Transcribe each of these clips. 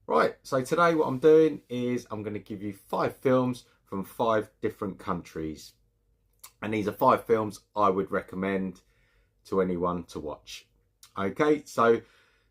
Right, so today what I'm doing is I'm going to give you 5 films from 5 different countries. And these are 5 films I would recommend to anyone to watch. Okay, so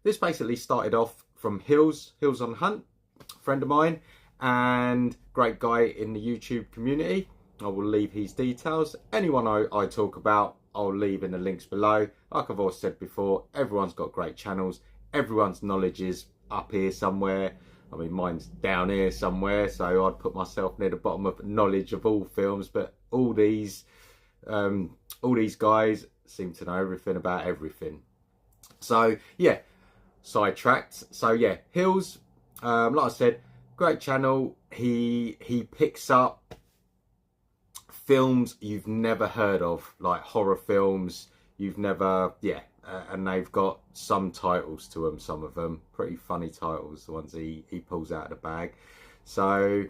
this basically started off from Hills on Hunt, a friend of mine, and great guy in the YouTube community. I will leave his details. Anyone I talk about, I'll leave in the links below. Like I've always said before, everyone's got great channels. Everyone's knowledge is up here somewhere. I mean, mine's down here somewhere, so I'd put myself near the bottom of knowledge of all films. But all these guys seem to know everything about everything. So yeah, sidetracked. So yeah, Hills, like I said, great channel. He picks up films you've never heard of, like horror films you've never, and they've got some titles to them, some of them pretty funny titles, the ones he pulls out of the bag. So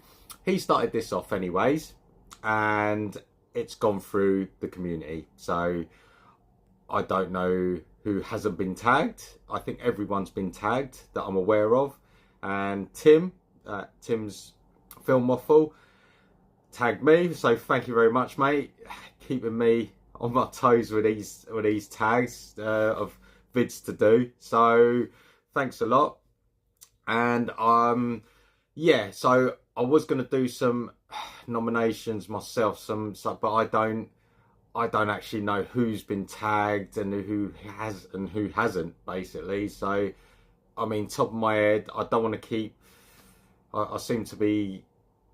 he started this off anyways, and it's gone through the community. So I don't know who hasn't been tagged. I think everyone's been tagged that I'm aware of. And Tim's Film Waffle tagged me, so thank you very much, mate, keeping me on my toes with these tags of vids to do. So thanks a lot. And yeah, so I was going to do some nominations myself, but I don't actually know who's been tagged and who has and who hasn't, basically. So I mean, top of my head, I don't want to keep, I seem to be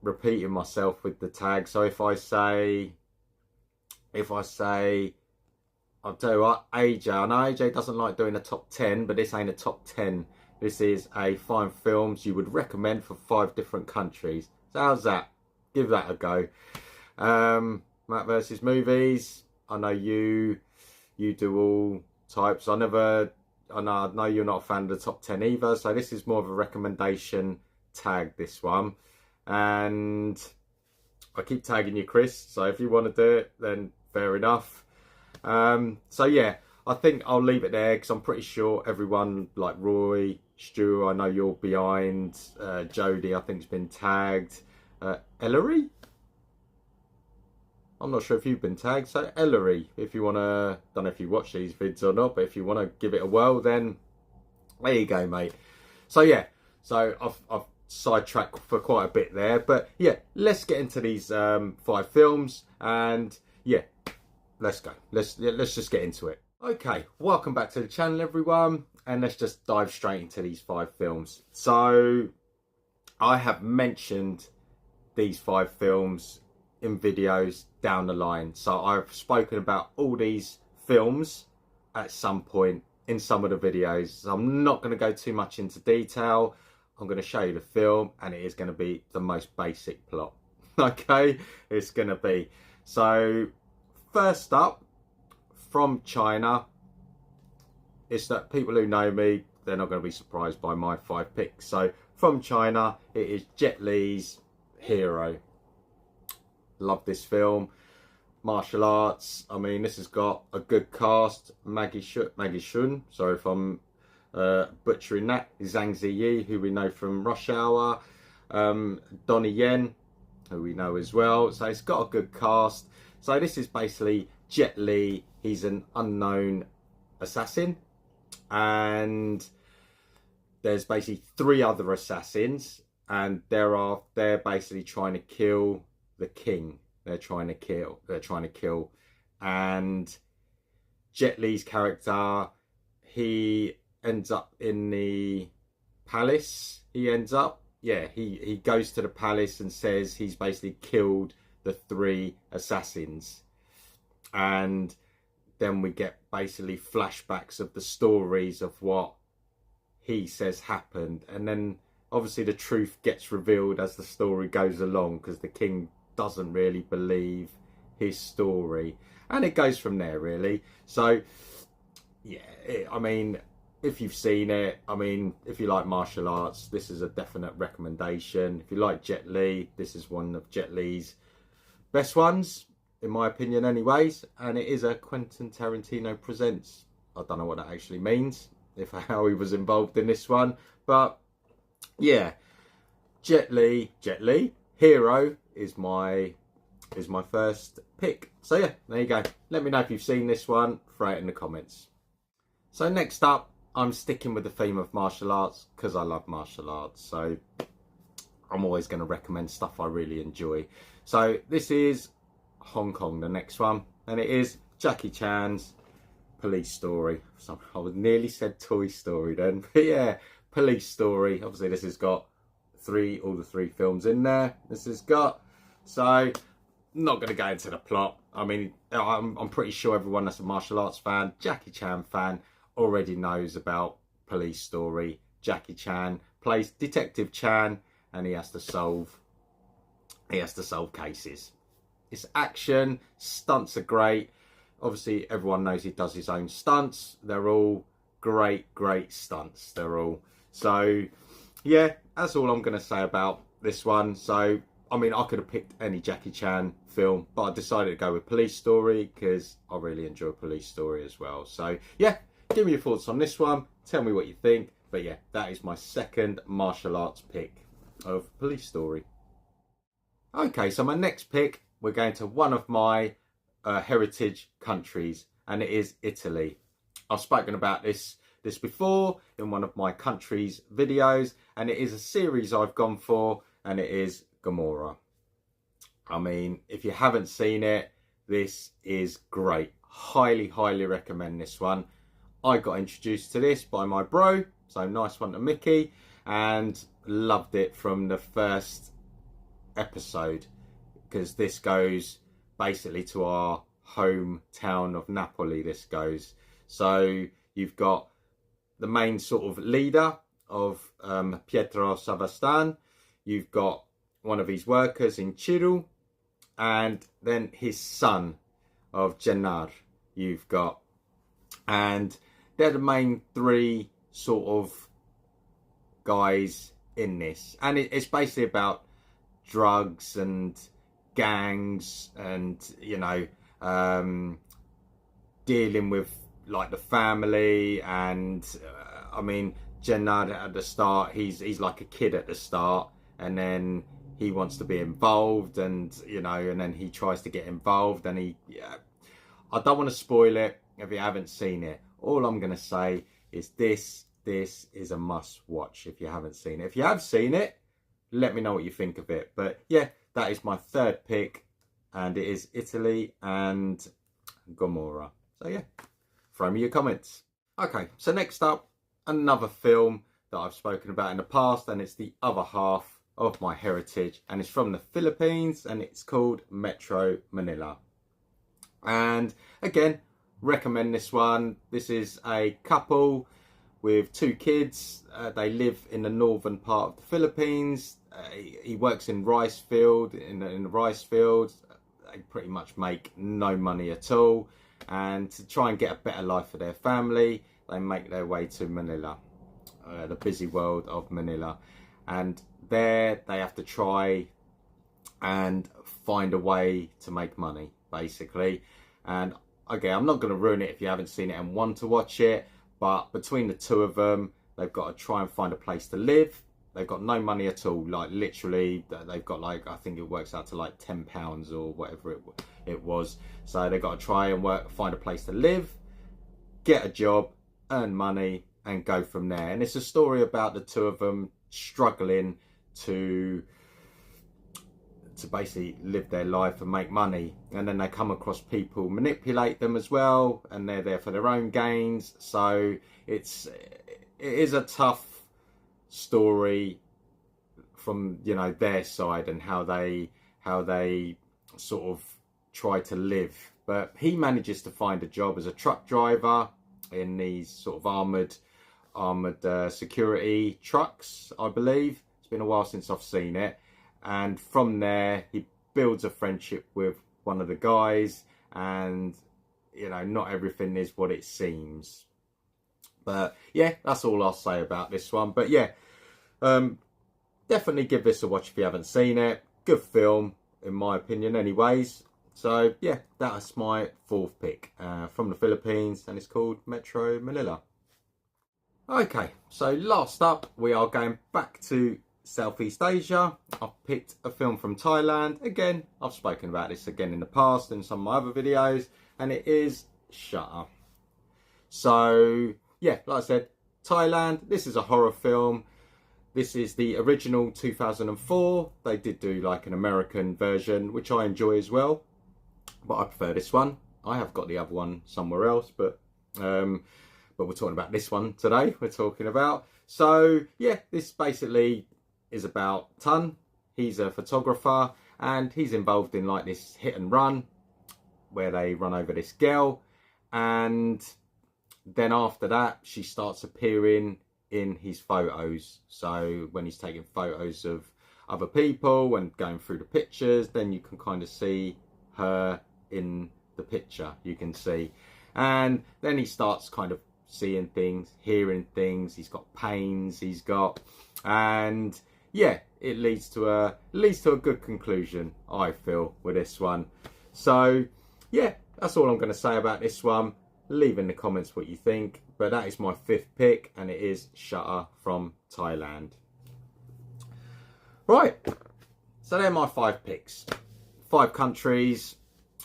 repeating myself with the tag. So if I say I'll tell you what, AJ, I know AJ doesn't like doing a top 10, but this ain't a top 10. This is a 5 films you would recommend for 5 different countries. So how's that? Give that a go. Matt versus movies. I know you do all types. I know you're not a fan of the top 10 either, so this is more of a recommendation tag, this one. And I keep tagging you, Chris, so if you want to do it, then fair enough. So yeah, I think I'll leave it there because I'm pretty sure everyone, like Roy, Stu, I know you're behind, Jodie, I think, has been tagged, Ellery, I'm not sure if you've been tagged. So Ellery, if you want to, don't know if you watch these vids or not, but if you want to give it a whirl, then there you go, mate. So yeah, so I've sidetracked for quite a bit there, but yeah, let's get into these 5 films, and yeah, let's go. Let's just get into it. Okay, welcome back to the channel, everyone, and let's just dive straight into these 5 films. So I have mentioned these 5 films in videos down the line, so I've spoken about all these films at some point in some of the videos. So I'm not going to go too much into detail. I'm going to show you the film, and it is going to be the most basic plot. Okay, it's going to be. So first up, from China, it's that people who know me, they're not going to be surprised by my 5 picks. So from China, it is Jet Li's Hero. Love this film. Martial arts. I mean, this has got a good cast. Maggie Shun. Sorry if I'm butchering that. Zhang Ziyi, who we know from Rush Hour. Donnie Yen, who we know as well. So it's got a good cast. So this is basically Jet Li. He's an unknown assassin, and there's basically 3 other assassins, and they're basically trying to kill the king. They're trying to kill, and Jet Li's character, he ends up in the palace. He goes to the palace and says he's basically killed the 3 assassins, and then we get basically flashbacks of the stories of what he says happened, and then obviously the truth gets revealed as the story goes along, because the king doesn't really believe his story, and it goes from there, really. So yeah, I mean, if you've seen it, I mean, if you like martial arts, this is a definite recommendation. If you like Jet Li, this is one of Jet Li's best ones, in my opinion anyways, and it is a Quentin Tarantino presents. I don't know what that actually means, how he was involved in this one, but yeah, Jet Li, Hero is my first pick. So yeah, there you go. Let me know if you've seen this one. Throw it in the comments. So next up, I'm sticking with the theme of martial arts because I love martial arts. So I'm always going to recommend stuff I really enjoy. So this is Hong Kong, the next one, and it is Jackie Chan's Police Story. So I would nearly said Toy Story then, but yeah, Police Story. Obviously, this has got all the three films in there. This has got, so I'm not going to go into the plot. I mean, I'm pretty sure everyone that's a martial arts fan, Jackie Chan fan, already knows about Police Story. Jackie Chan plays Detective Chan, and he has to solve cases. It's action, stunts are great. Obviously, everyone knows he does his own stunts. They're all great stunts. They're all. So, yeah, that's all I'm going to say about this one. So, I mean, I could have picked any Jackie Chan film, but I decided to go with Police Story because I really enjoy Police Story as well. So, yeah, give me your thoughts on this one. Tell me what you think. But yeah, that is my second martial arts pick of Police Story. Okay, so my next pick, we're going to one of my heritage countries, and it is Italy. I've spoken about this before in one of my countries videos, and it is a series I've gone for, and it is Gomorrah. I mean, if you haven't seen it, this is great. Highly recommend this one. I got introduced to this by my bro, so nice one to Mickey, and loved it from the first episode, because this goes basically to our hometown of Napoli. This goes, so you've got the main sort of leader of Pietro Savastan, you've got one of his workers in Chiru, and then his son of Gennar you've got, and they're the main three sort of guys in this, and it's basically about drugs and gangs, and you know, dealing with like the family. And I mean, Jannad at the start, he's like a kid at the start, and then he wants to be involved, and you know, and then he tries to get involved, and I don't want to spoil it if you haven't seen it. All I'm gonna say is this is a must watch if you haven't seen it. If you have seen it, let me know what you think of it. But yeah, that is my third pick, and it is Italy and Gomorrah. So yeah, throw me your comments. Okay, so next up, another film that I've spoken about in the past, and it's the other half of my heritage, and it's from the Philippines, and it's called Metro Manila. And again, recommend this one. This is a couple with two kids. They live in the northern part of the Philippines. He works in rice field, in the rice field. They pretty much make no money at all, and to try and get a better life for their family, they make their way to Manila, the busy world of Manila, and there they have to try and find a way to make money, basically. And again, I'm not going to ruin it if you haven't seen it and want to watch it, but between the two of them, they've got to try and find a place to live. They've got no money at all. Like literally, they've got like, I think it works out to like £10 or whatever it was. So they've got to try and find a place to live, get a job, earn money, and go from there. And it's a story about the two of them struggling to basically live their life and make money. And then they come across people manipulate them as well, and they're there for their own gains. So it is a tough story from, you know, their side, and how they sort of try to live. But he manages to find a job as a truck driver in these sort of armored security trucks, I believe. It's been a while since I've seen it. And from there, he builds a friendship with one of the guys, and you know, not everything is what it seems. But yeah, that's all I'll say about this one. But yeah, definitely give this a watch if you haven't seen it. Good film, in my opinion, anyways. So yeah, that's my fourth pick from the Philippines, and it's called Metro Manila. Okay, so last up, we are going back to Southeast Asia. I've picked a film from Thailand. Again, I've spoken about this again in the past in some of my other videos, and it is Shutter. So, yeah, like I said, Thailand, this is a horror film. This is the original 2004. They did do like an American version, which I enjoy as well, but I prefer this one. I have got the other one somewhere else, but we're talking about this one today. We're talking about. So yeah, this basically is about Tun. He's a photographer and he's involved in like this hit and run where they run over this girl, and then after that she starts appearing in his photos. So when he's taking photos of other people and going through the pictures, then you can kind of see her in the picture, you can see. And then he starts kind of seeing things, hearing things, he's got pains, and yeah, it leads to a good conclusion, I feel, with this one. So yeah, that's all I'm going to say about this one. Leave in the comments what you think, but that is my 5th pick, and it is Shutter from Thailand. Right, so they're my 5 picks. 5 countries.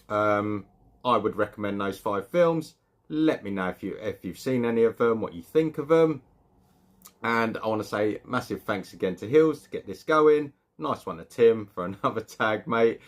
I would recommend those 5 films. Let me know if you've seen any of them, what you think of them. And I want to say massive thanks again to Hills to get this going. Nice one to Tim for another tag, mate.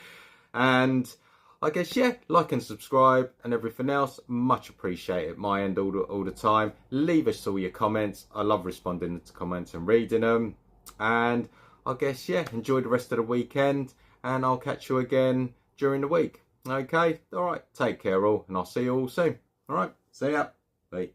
And I guess, yeah, like and subscribe and everything else. Much appreciated. My end all the time. Leave us all your comments. I love responding to comments and reading them. And I guess, yeah, enjoy the rest of the weekend. And I'll catch you again during the week. Okay, all right, take care all, and I'll see you all soon. All right, see ya. Bye.